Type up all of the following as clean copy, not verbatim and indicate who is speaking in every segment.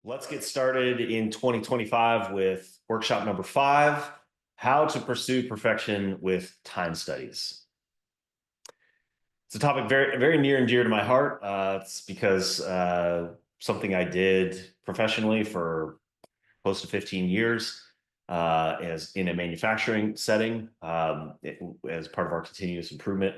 Speaker 1: Let's get started in 2025 with workshop number 5, how to pursue perfection with time studies. It's a topic very near and dear to my heart. It's because something I did professionally for close to 15 years as in a manufacturing setting as part of our continuous improvement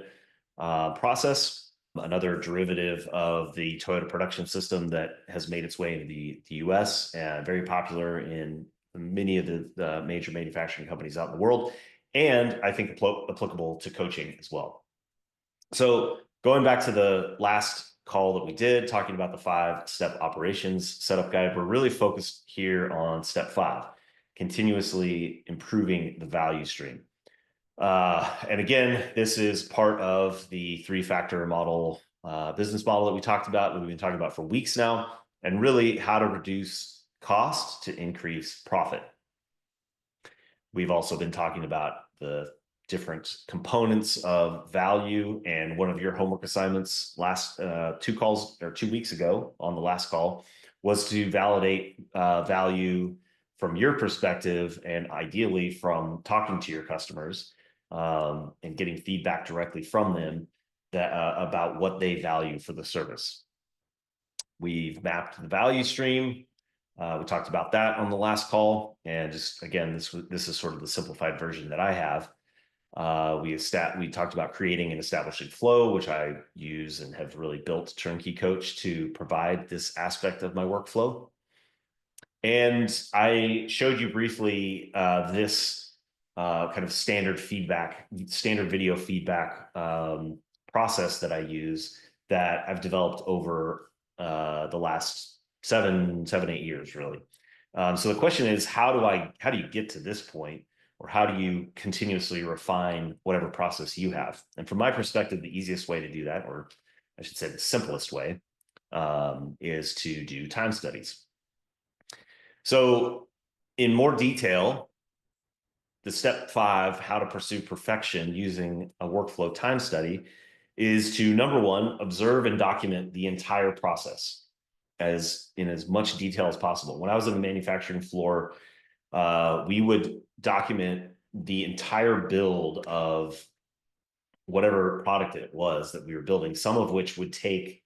Speaker 1: process. Another derivative of the Toyota production system that has made its way into the US and very popular in many of the major manufacturing companies out in the world, and I think applicable to coaching as well. So going back to the last call that we did, talking about the 5-step operations setup guide, we're really focused here on step 5, continuously improving the value stream. And again, this is part of the 3-factor model, business model that we talked about, that we've been talking about for weeks now, and really how to reduce cost to increase profit. We've also been talking about the different components of value, and one of your homework assignments last 2 weeks ago on the last call was to validate value from your perspective, and ideally from talking to your customers and getting feedback directly from them about what they value for the service. We've mapped the value stream. We talked about that on the last call, and just again, this is sort of the simplified version that I have. We talked about creating and establishing flow, which I use and have really built Turnkey Coach to provide this aspect of my workflow. And I showed you briefly this kind of standard video feedback process that I use, that I've developed over the last 8 years, really. So the question is, how do you get to this point? Or how do you continuously refine whatever process you have? And from my perspective, the easiest way to do that, or I should say the simplest way, is to do time studies. So in more detail, the step 5, how to pursue perfection using a workflow time study, is to, number 1, observe and document the entire process in as much detail as possible. When I was on the manufacturing floor, we would document the entire build of whatever product it was that we were building, some of which would take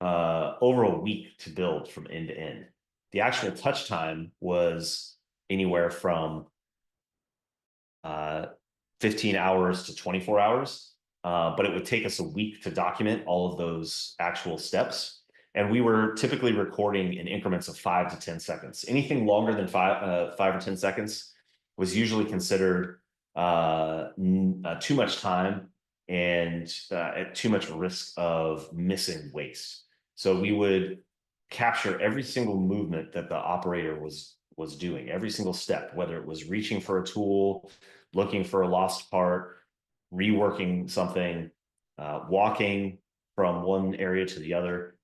Speaker 1: over a week to build from end to end. The actual touch time was anywhere from 15 hours to 24 hours, but it would take us a week to document all of those actual steps. And we were typically recording in increments of 5 to 10 seconds. Anything longer than 5 or 10 seconds was usually considered too much time and at too much risk of missing waste. So we would capture every single movement that the operator was doing, every single step, whether it was reaching for a tool, looking for a lost part, reworking something, walking from one area to the other.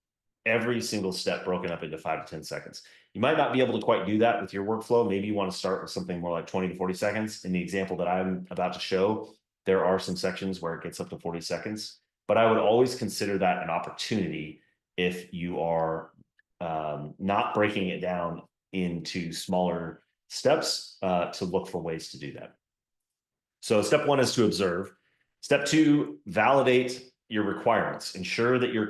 Speaker 1: Every single step broken up into 5 to 10 seconds. You might not be able to quite do that with your workflow. Maybe you want to start with something more like 20 to 40 seconds. In the example that I'm about to show, there are some sections where it gets up to 40 seconds, but I would always consider that an opportunity if you are not breaking it down into smaller steps to look for ways to do that. So step 1 is to observe. Step 2, validate your requirements. Ensure that your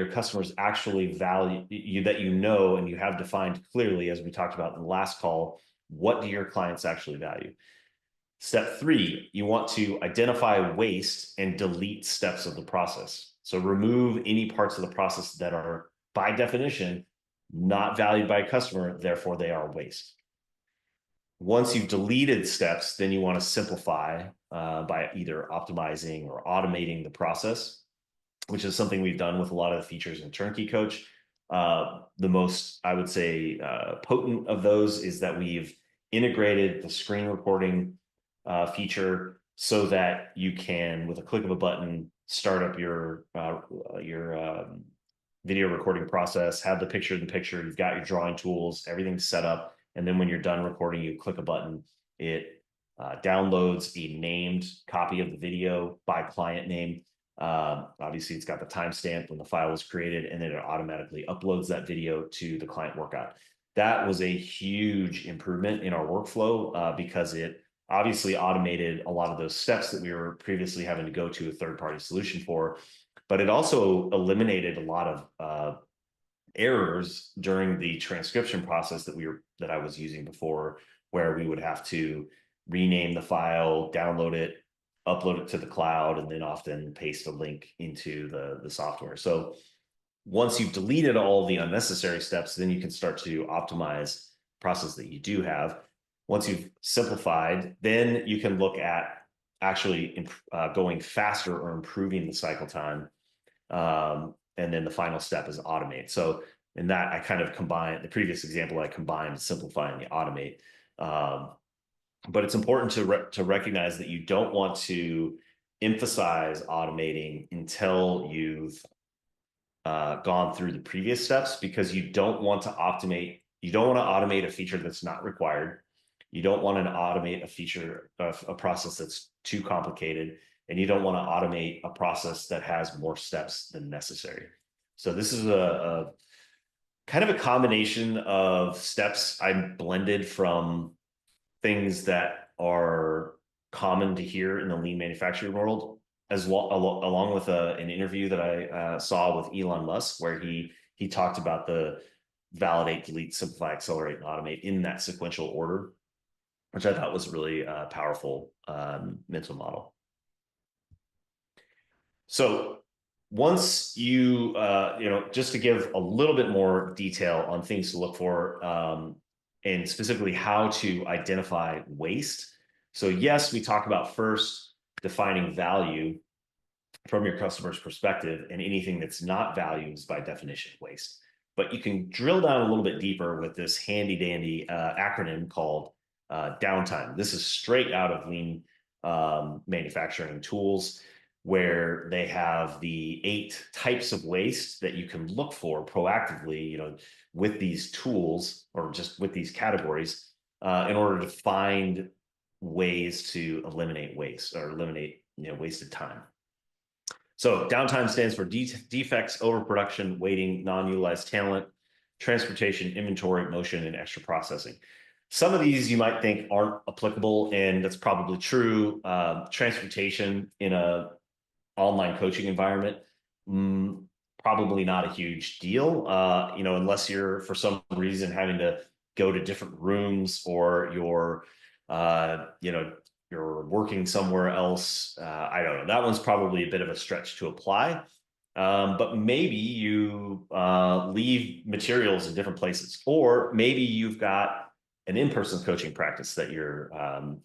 Speaker 1: customers actually value you, that you know and you have defined clearly, as we talked about in the last call, what do your clients actually value. Step 3, you want to identify waste and delete steps of the process. So remove any parts of the process that are, by definition, not valued by a customer, therefore they are waste. Once you've deleted steps, then you want to simplify by either optimizing or automating the process, which is something we've done with a lot of the features in Turnkey Coach. The most, I would say, potent of those is that we've integrated the screen recording feature so that you can, with a click of a button, start up your video recording process, have the picture in the picture, you've got your drawing tools, everything's set up, and then when you're done recording, you click a button, it downloads a named copy of the video by client name. Obviously, it's got the timestamp when the file was created, and then it automatically uploads that video to the client workout. that was a huge improvement in our workflow because it obviously automated a lot of those steps that we were previously having to go to a third-party solution for, but it also eliminated a lot of errors during the transcription process that I was using before, where we would have to rename the file, download it, upload it to the cloud, and then often paste a link into the software. So once you've deleted all the unnecessary steps, then you can start to optimize the process that you do have. Once you've simplified, then you can look at actually going faster or improving the cycle time. And then the final step is automate. So in that, I kind of combined the previous example, I combined simplify and the automate. But it's important to recognize that you don't want to emphasize automating until you've gone through the previous steps, because you don't want to automate. You don't want to automate a feature that's not required. You don't want to automate a feature of a process that's too complicated, and you don't want to automate a process that has more steps than necessary. So this is a kind of a combination of steps I blended from things that are common to hear in the lean manufacturing world, as well along with an interview that I saw with Elon Musk, where he talked about the validate, delete, simplify, accelerate, and automate in that sequential order, which I thought was really a powerful mental model. So once you just to give a little bit more detail on things to look for, and specifically how to identify waste. So yes, we talk about first defining value from your customer's perspective, and anything that's not value is by definition waste. But you can drill down a little bit deeper with this handy dandy acronym called downtime. This is straight out of lean manufacturing tools, where they have the 8 types of waste that you can look for proactively, with these tools or just with these categories, in order to find ways to eliminate waste or eliminate wasted time. So downtime stands for defects, overproduction, waiting, non-utilized talent, transportation, inventory, motion, and extra processing. Some of these you might think aren't applicable, and that's probably true. Transportation in a online coaching environment, probably not a huge deal, unless you're for some reason having to go to different rooms, or you're working somewhere else. I don't know. That one's probably a bit of a stretch to apply. But maybe you leave materials in different places, or maybe you've got an in-person coaching practice that you're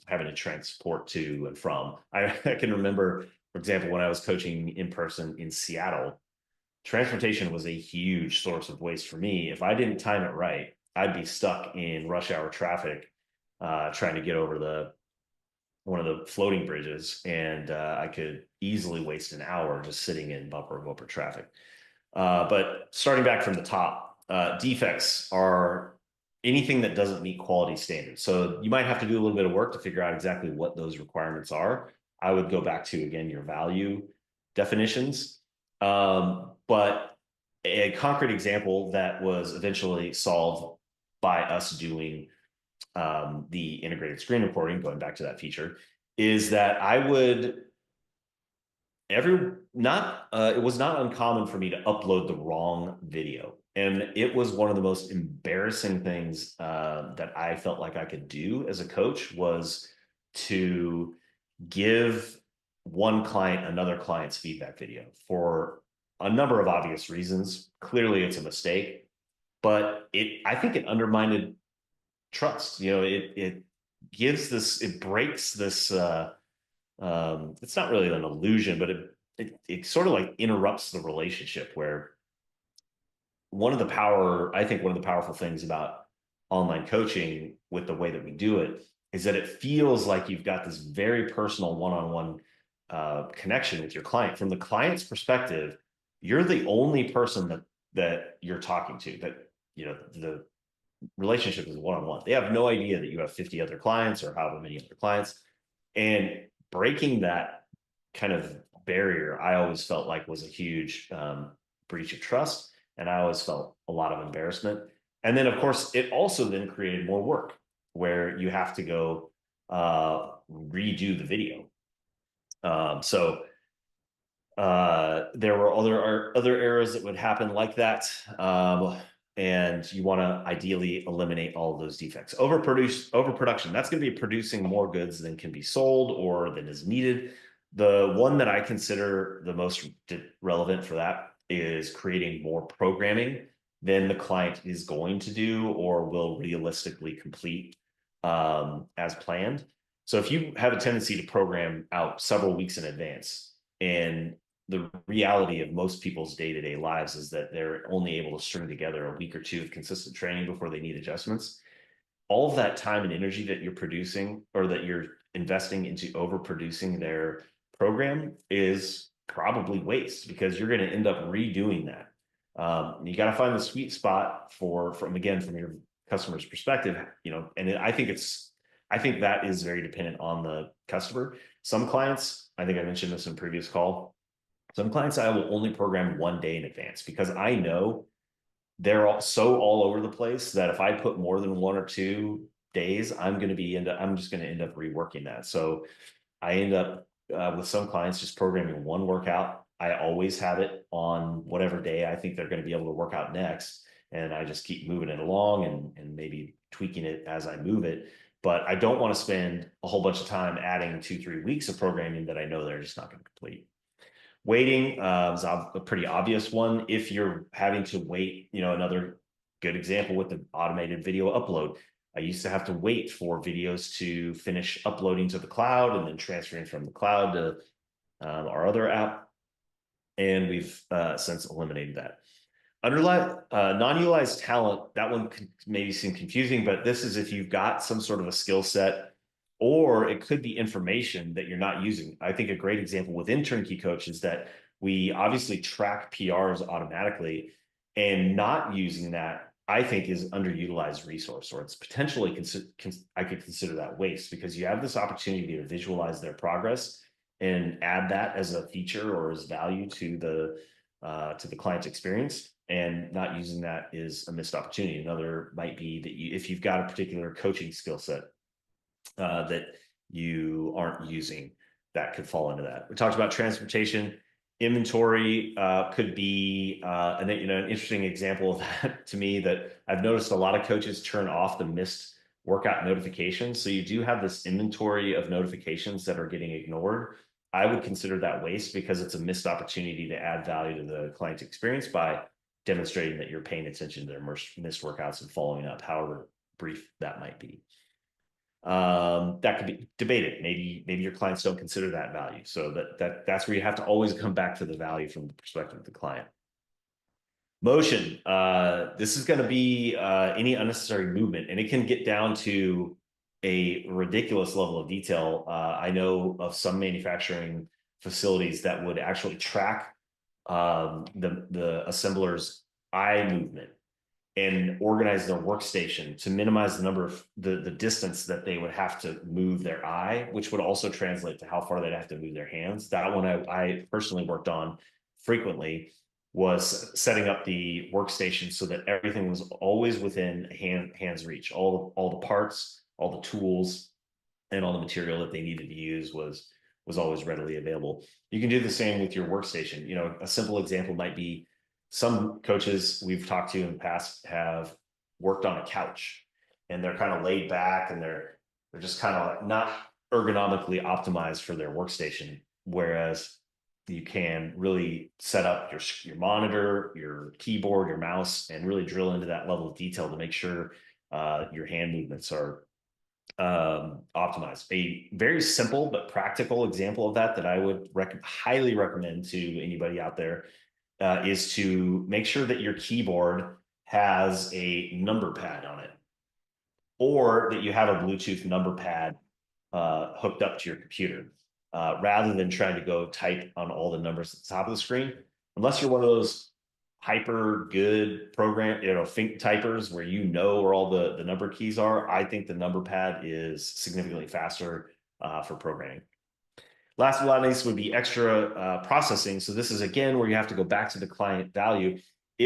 Speaker 1: having to transport to and from. I can remember, for example, when I was coaching in person in Seattle, transportation was a huge source of waste for me. If I didn't time it right, I'd be stuck in rush hour traffic trying to get over one of the floating bridges, and I could easily waste an hour just sitting in bumper traffic. But starting back from the top, defects are anything that doesn't meet quality standards. So you might have to do a little bit of work to figure out exactly what those requirements are. I would go back to, again, your value definitions. But a concrete example that was eventually solved by us doing the integrated screen recording, going back to that feature, is that it was not uncommon for me to upload the wrong video. And it was one of the most embarrassing things that I felt like I could do as a coach, was to give one client another client's feedback video for a number of obvious reasons. Clearly, it's a mistake, but I think it undermined trust. It breaks this. It's not really an illusion, but it sort of like interrupts the relationship, where I think one of the powerful things about online coaching with the way that we do it is that it feels like you've got this very personal one-on-one connection with your client. From the client's perspective, you're the only person that you're talking to, that, the relationship is one-on-one. They have no idea that you have 50 other clients or however many other clients. And breaking that kind of barrier, I always felt like was a huge breach of trust. And I always felt a lot of embarrassment. And then, of course, it also then created more work where you have to go redo the video. So there were other errors that would happen like that. And you want to ideally eliminate all of those defects. Overproduction, that's going to be producing more goods than can be sold or than is needed. The one that I consider the most relevant for that is creating more programming than the client is going to do or will realistically complete as planned. So if you have a tendency to program out several weeks in advance, and the reality of most people's day-to-day lives is that they're only able to string together a week or two of consistent training before they need adjustments, all of that time and energy that you're producing or that you're investing into overproducing their program is probably waste because you're going to end up redoing that. You got to find the sweet spot from your customer's perspective, and I think that is very dependent on the customer. Some clients, I think I mentioned this in a previous call, some clients I will only program 1 day in advance because I know they're all over the place that if I put more than 1 or 2 days, I'm just going to end up reworking that. So I end up with some clients just programming one workout. I always have it on whatever day I think they're going to be able to work out next. And I just keep moving it along and maybe tweaking it as I move it. But I don't want to spend a whole bunch of time adding 2-3 weeks of programming that I know they're just not going to complete. Waiting is a pretty obvious one. If you're having to wait, another good example with the automated video upload. I used to have to wait for videos to finish uploading to the cloud and then transferring from the cloud to our other app. And we've since eliminated that. Non-utilized talent, that one could maybe seem confusing, but this is if you've got some sort of a skill set, or it could be information that you're not using. I think a great example within Turnkey Coach is that we obviously track PRs automatically, and not using that, I think, is underutilized resource, or it's potentially, I could consider that waste because you have this opportunity to visualize their progress and add that as a feature or as value to the client's experience. And not using that is a missed opportunity. Another might be that if you've got a particular coaching skill set that you aren't using, that could fall into that. We talked about transportation. Inventory could be an interesting example of that to me, that I've noticed a lot of coaches turn off the missed workout notifications. So you do have this inventory of notifications that are getting ignored. I would consider that waste because it's a missed opportunity to add value to the client's experience by demonstrating that you're paying attention to their missed workouts and following up, however brief that might be. That could be debated. Maybe your clients don't consider that value. So that's where you have to always come back to the value from the perspective of the client. Motion. This is going to be any unnecessary movement, and it can get down to a ridiculous level of detail. I know of some manufacturing facilities that would actually track the assembler's eye movement and organize their workstation to minimize the number of the distance that they would have to move their eye, which would also translate to how far they'd have to move their hands. That one I personally worked on frequently, was setting up the workstation so that everything was always within hand's reach. All the parts, all the tools, and all the material that they needed to use was always readily available. You can do the same with your workstation. A simple example might be some coaches we've talked to in the past have worked on a couch, and they're kind of laid back and they're just kind of not ergonomically optimized for their workstation. Whereas you can really set up your monitor, your keyboard, your mouse, and really drill into that level of detail to make sure your hand movements are optimized. A very simple but practical example of that I would highly recommend to anybody out there is to make sure that your keyboard has a number pad on it, or that you have a Bluetooth number pad hooked up to your computer, rather than trying to go type on all the numbers at the top of the screen. Unless you're one of those hyper good think typers where where all the number keys are, I think the number pad is significantly faster for programming. Last but not least would be extra processing. So this is, again, where you have to go back to the client value.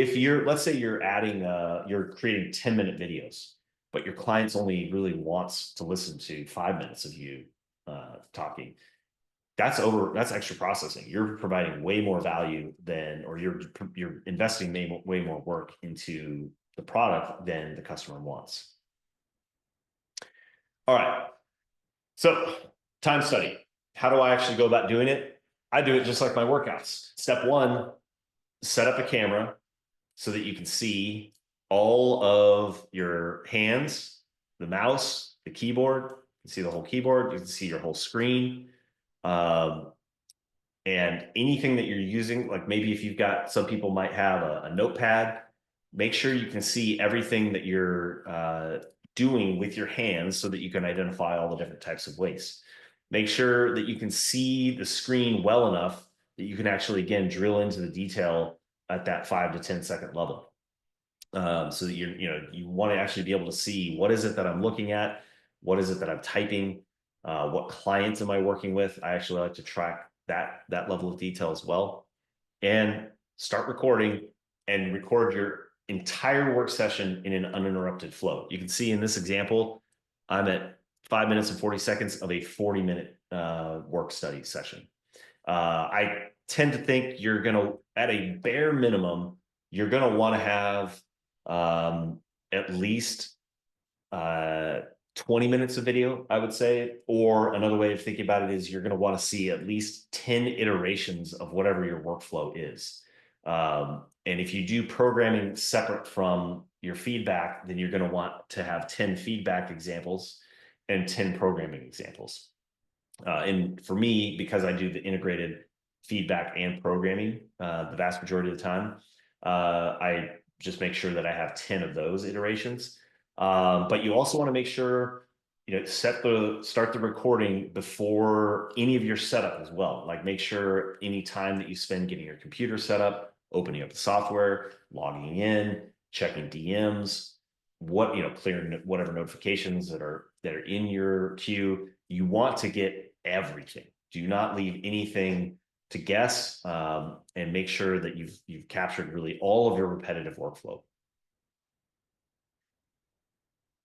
Speaker 1: if let's say you're creating 10-minute videos, but your clients only really wants to listen to 5 minutes of you talking, that's extra processing. You're providing way more value or you're investing way more work into the product than the customer wants. All right. So time study. How do I actually go about doing it? I do it just like my workouts. Step one, set up a camera so that you can see all of your hands, the mouse, the keyboard. You can see the whole keyboard. You can see your whole screen. Um, and anything that you're using, like maybe if you've got, some people might have a notepad, make sure you can see everything that you're doing with your hands so that you can identify all the different types of waste. Make sure that you can see the screen well enough that you can actually, again, drill into the detail at that 5 to 10 second level. So that you want to actually be able to see, what is it that I'm looking at? What is it that I'm typing? What clients am I working with? I actually like to track that level of detail as well. And start recording and record your entire work session in an uninterrupted flow. You can see in this example, I'm at 5 minutes and 40 seconds of a 40-minute work study session. I tend to think you're going to, at a bare minimum, you're going to want to have at least 20 minutes of video, I would say. Or another way of thinking about it is you're going to want to see at least 10 iterations of whatever your workflow is. And if you do programming separate from your feedback, then you're going to want to have 10 feedback examples and 10 programming examples. And for me, because I do the integrated feedback and programming the vast majority of the time, I just make sure that I have 10 of those iterations. But you also want to make sure, start the recording before any of your setup as well. Like, make sure any time that you spend getting your computer set up, opening up the software, logging in, checking DMs, clearing whatever notifications that are in your queue. You want to get everything. Do not leave anything to guess, and make sure that you've captured really all of your repetitive workflow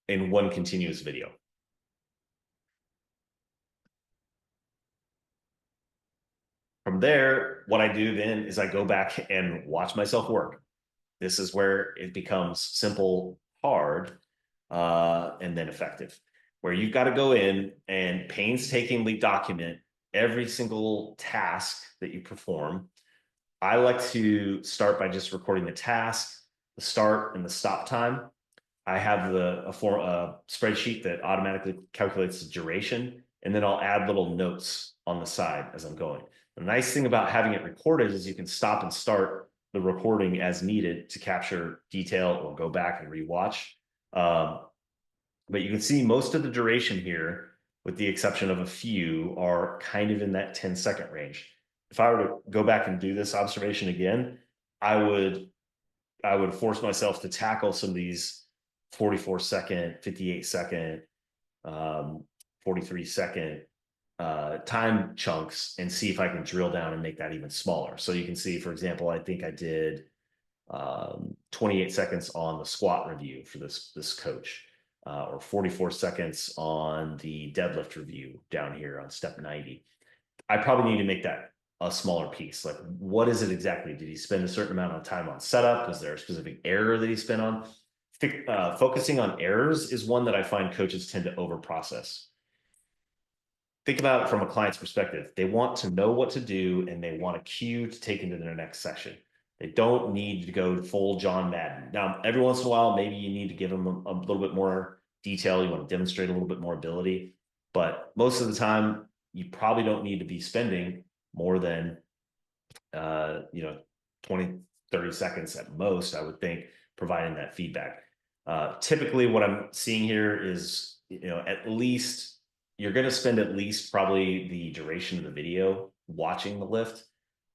Speaker 1: in one continuous video. From there, what I do then is I go back and watch myself work. This is where it becomes simple, hard, and then effective, where you've got to go in and painstakingly document every single task that you perform. I like to start by just recording the task, the start and the stop time. I have a spreadsheet that automatically calculates the duration, and then I'll add little notes on the side as I'm going. The nice thing about having it recorded is you can stop and start the recording as needed to capture detail or go back and rewatch. But you can see most of the duration here, with the exception of a few, are kind of in that 10-second range. If I were to go back and do this observation again, I would force myself to tackle some of these 44-second, 58-second, 43-second time chunks and see if I can drill down and make that even smaller. So you can see, for example, I think I did 28 seconds on the squat review for this coach, or 44 seconds on the deadlift review down here on step 90. I probably need to make that a smaller piece. Like, what is it exactly? Did he spend a certain amount of time on setup? Was there a specific error that he spent on? Focusing on errors is one that I find coaches tend to over process. Think about it from a client's perspective. They want to know what to do, and they want a cue to take into their next session. They don't need to go full John Madden. Now, every once in a while, maybe you need to give them a little bit more detail. You want to demonstrate a little bit more ability. But most of the time, you probably don't need to be spending more than 20, 30 seconds at most, I would think, providing that feedback. Typically, what I'm seeing here is, at least you're going to spend at least probably the duration of the video watching the lift.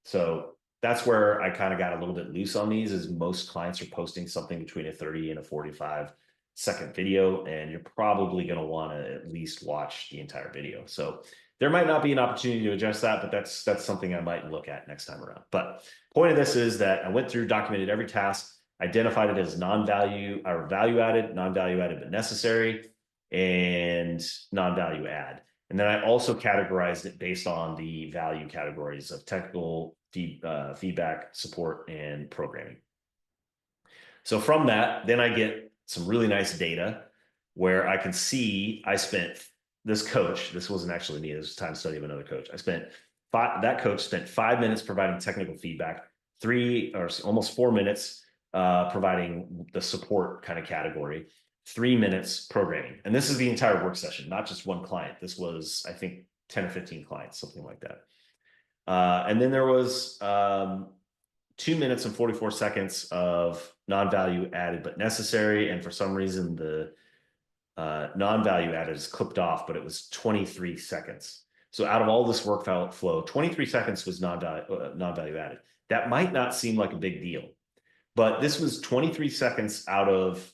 Speaker 1: So that's where I kind of got a little bit loose on these, is most clients are posting something between a 30 and a 45 second video, and you're probably going to want to at least watch the entire video. So there might not be an opportunity to adjust that, but that's something I might look at next time around. But point of this is that I went through, documented every task, identified it as non-value or value added, non-value added but necessary, and non-value add. And then I also categorized it based on the value categories of technical feedback, support, and programming. So from that, then I get some really nice data where I can see I spent this coach, this wasn't actually me, it was a time study of another coach. That coach spent 5 minutes providing technical feedback, 3 or almost 4 minutes providing the support kind of category, 3 minutes programming. And this is the entire work session, not just one client. This was, I think, 10 or 15 clients, something like that. And then there was 2 minutes and 44 seconds of non-value added but necessary. And for some reason, the non-value added is clipped off, but it was 23 seconds. So out of all this flow, 23 seconds was non-value added. That might not seem like a big deal, but this was 23 seconds out of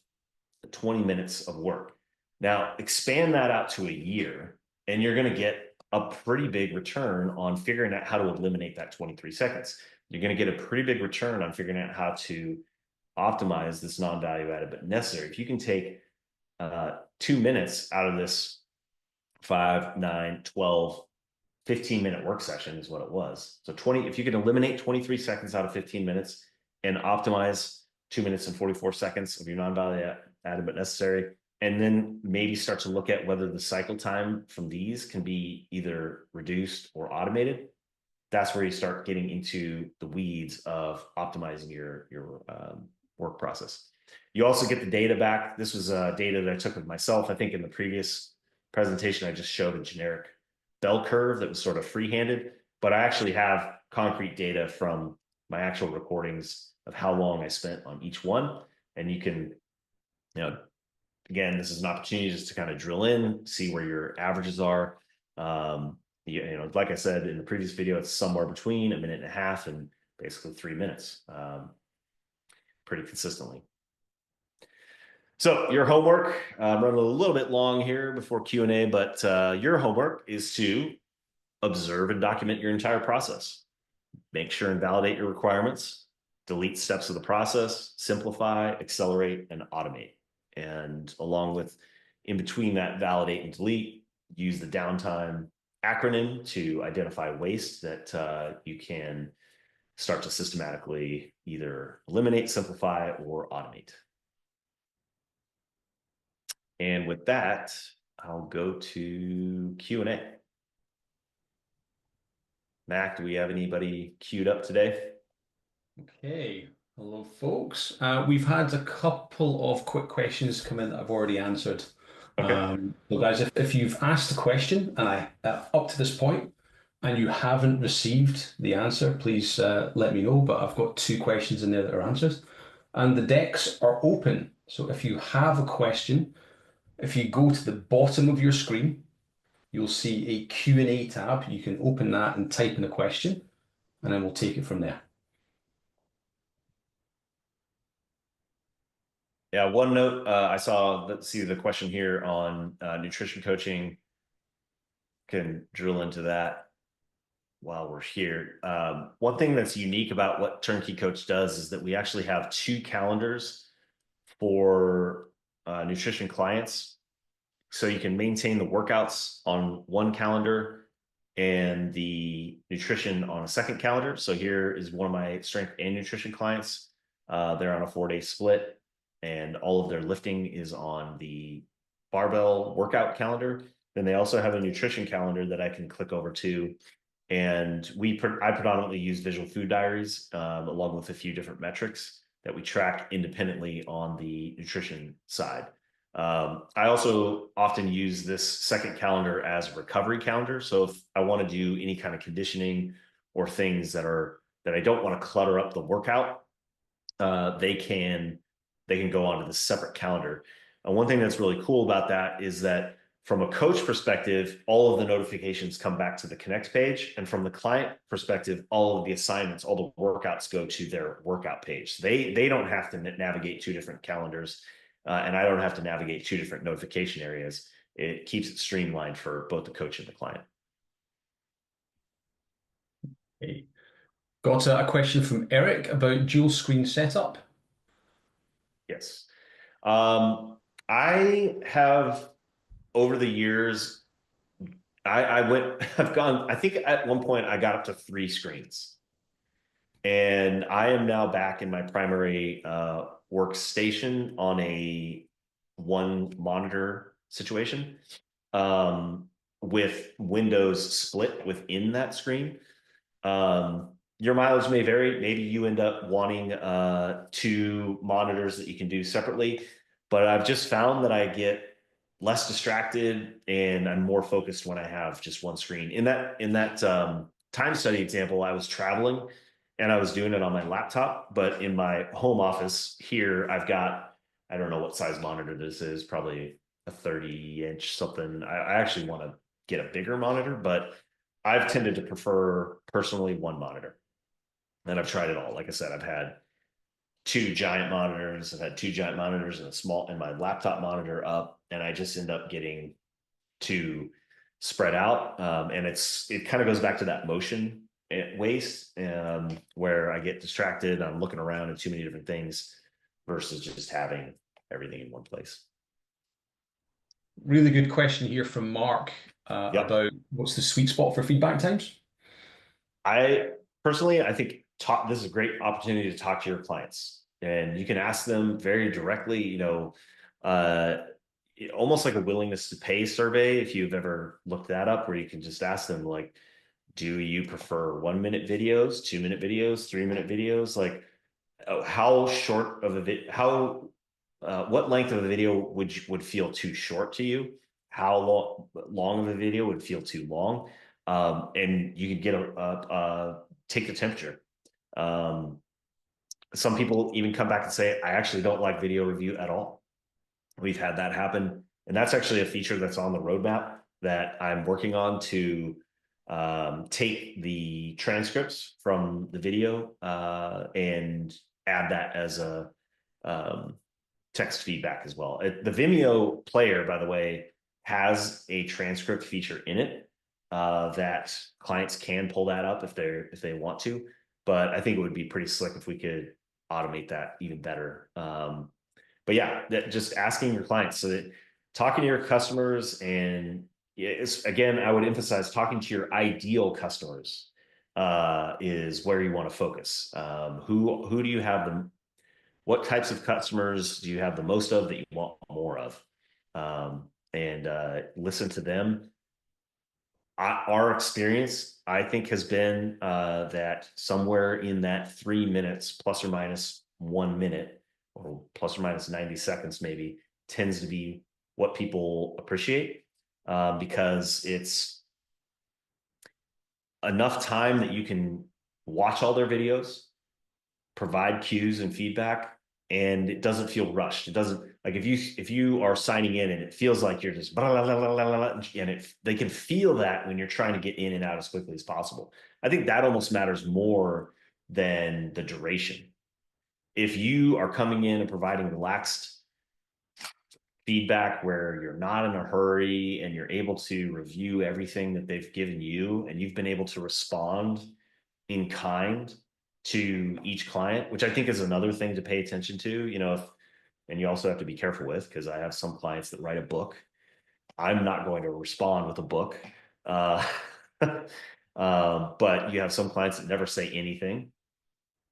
Speaker 1: 20 minutes of work. Now, expand that out to a year, and you're going to get a pretty big return on figuring out how to eliminate that 23 seconds. You're going to get a pretty big return on figuring out how to optimize this non-value added but necessary. If you can take 2 minutes out of this 5, 9, 12, 15-minute work session is what it was. So if you can eliminate 23 seconds out of 15 minutes and optimize 2 minutes and 44 seconds of your non-value added but necessary, and then maybe start to look at whether the cycle time from these can be either reduced or automated, that's where you start getting into the weeds of optimizing your work process. You also get the data back. This was data that I took with myself. I think in the previous presentation, I just showed a generic bell curve that was sort of free-handed, but I actually have concrete data from my actual recordings of how long I spent on each one. And you can, again, this is an opportunity just to kind of drill in, see where your averages are. Like I said in the previous video, it's somewhere between 1.5 minutes and basically 3 minutes, pretty consistently. So your homework, I'm running a little bit long here before Q&A, but your homework is to observe and document your entire process. Make sure and validate your requirements, delete steps of the process, simplify, accelerate, and automate. And along with, in between that validate and delete, use the downtime acronym to identify waste that you can start to systematically either eliminate, simplify, or automate. And with that, I'll go to Q&A. Mac, do we have anybody queued up today?
Speaker 2: Okay, hello folks. We've had a couple of quick questions come in that I've already answered.
Speaker 1: Okay.
Speaker 2: So guys, if you've asked a question and up to this point and you haven't received the answer, please let me know. But I've got 2 questions in there that are answered, and the decks are open. So if you have a question, if you go to the bottom of your screen, you'll see a Q&A tab. You can open that and type in a question, and then we'll take it from there.
Speaker 1: Yeah, one note, I see the question here on nutrition coaching. Can drill into that while we're here. One thing that's unique about what Turnkey Coach does is that we actually have 2 calendars for nutrition clients. So you can maintain the workouts on one calendar and the nutrition on a second calendar. So here is one of my strength and nutrition clients. They're on a 4-day split, and all of their lifting is on the barbell workout calendar. Then they also have a nutrition calendar that I can click over to. And I predominantly use visual food diaries along with a few different metrics that we track independently on the nutrition side. I also often use this second calendar as a recovery calendar. So if I want to do any kind of conditioning or things that I don't want to clutter up the workout, they can go onto the separate calendar. And one thing that's really cool about that is that from a coach perspective, all of the notifications come back to the Connect page. And from the client perspective, all of the assignments, all the workouts go to their workout page. So they don't have to navigate 2 different calendars. and I don't have to navigate two different notification areas. It keeps it streamlined for both the coach and the client.
Speaker 2: Okay. Got a question from Eric about dual screen setup.
Speaker 1: Yes. Um, I have over the years, I went, I've gone, I think at one point I got up to three screens. And I am now back in my primary workstation on a one monitor situation, um, with windows split within that screen. Your mileage may vary. Maybe you end up wanting two monitors that you can do separately, but I've just found that I get less distracted and I'm more focused when I have just one screen. In that time study example, I was traveling and I was doing it on my laptop, but in my home office here, I've got, I don't know what size monitor this is, probably a 30-inch something. I actually want to get a bigger monitor, but I've tended to prefer personally one monitor. And I've tried it all. Like I said, I've had two giant monitors. I've had two giant monitors and a small and my laptop monitor up, and I just end up getting too spread out. And it kind of goes back to that motion waste, where I get distracted. I'm looking around at too many different things versus just having everything in one place.
Speaker 2: Really good question here from Mark
Speaker 1: Yep.
Speaker 2: about what's the sweet spot for feedback times.
Speaker 1: I personally, I think this is a great opportunity to talk to your clients, and you can ask them very directly. Uh, almost like a willingness to pay survey. If you've ever looked that up, where you can just ask them like, "Do you prefer 1 minute videos, 2 minute videos, 3 minute videos? Like, how short of a what length of a video would feel too short to you? How long of a video would feel too long?" And you could get take the temperature. Um, some people even come back and say, "I actually don't like video review at all." We've had that happen, and that's actually a feature that's on the roadmap that I'm working on to take the transcripts from the video and add that as a um, text feedback as well. The Vimeo player, by the way, has a transcript feature in it that clients can pull that up if they want to. But I think it would be pretty slick if we could automate that even better. But yeah, just asking your clients, so that talking to your customers, and it's, again, I would emphasize talking to your ideal customers is where you want to focus. Who do you have them? What types of customers do you have the most of that you want more of? And listen to them. Our experience, I think, has been that somewhere in that 3 minutes plus or minus 1 minute, or plus or minus 90 seconds, maybe, tends to be what people appreciate, because it's enough time that you can watch all their videos, provide cues and feedback, and it doesn't feel rushed. It doesn't, like, if you are signing in and it feels like you're just blah, blah, blah, blah, blah, blah, and they can feel that when you're trying to get in and out as quickly as possible. I think that almost matters more than the duration. If you are coming in and providing relaxed feedback where you're not in a hurry and you're able to review everything that they've given you, and you've been able to respond in kind to each client, which I think is another thing to pay attention to. And you also have to be careful with, because I have some clients that write a book. I'm not going to respond with a book. Uh, but you have some clients that never say anything.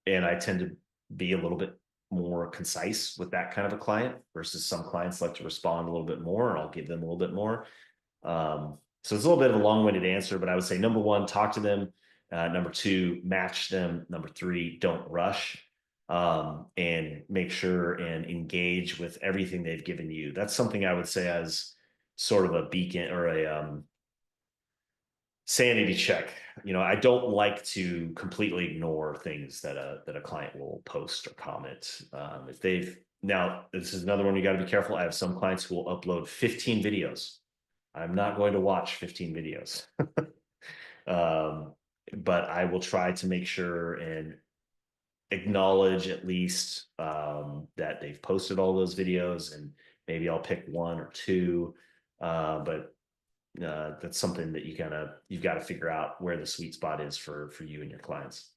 Speaker 1: And I tend to be a little bit more concise with that kind of a client, versus some clients like to respond a little bit more, and I'll give them a little bit more. So it's a little bit of a long-winded answer, but I would say, number one, talk to them. Number two, match them. Number three, don't rush, and make sure and engage with everything they've given you. That's something I would say as sort of a beacon or a sanity check. I don't like to completely ignore things that a client will post or comment. If they've Now, this is another one you got to be careful. I have some clients who will upload 15 videos. I'm not going to watch 15 videos. um, but I will try to make sure and acknowledge at least that they've posted all those videos, and maybe I'll pick one or two. But that's something that you've got to figure out where the sweet spot is for you and your clients.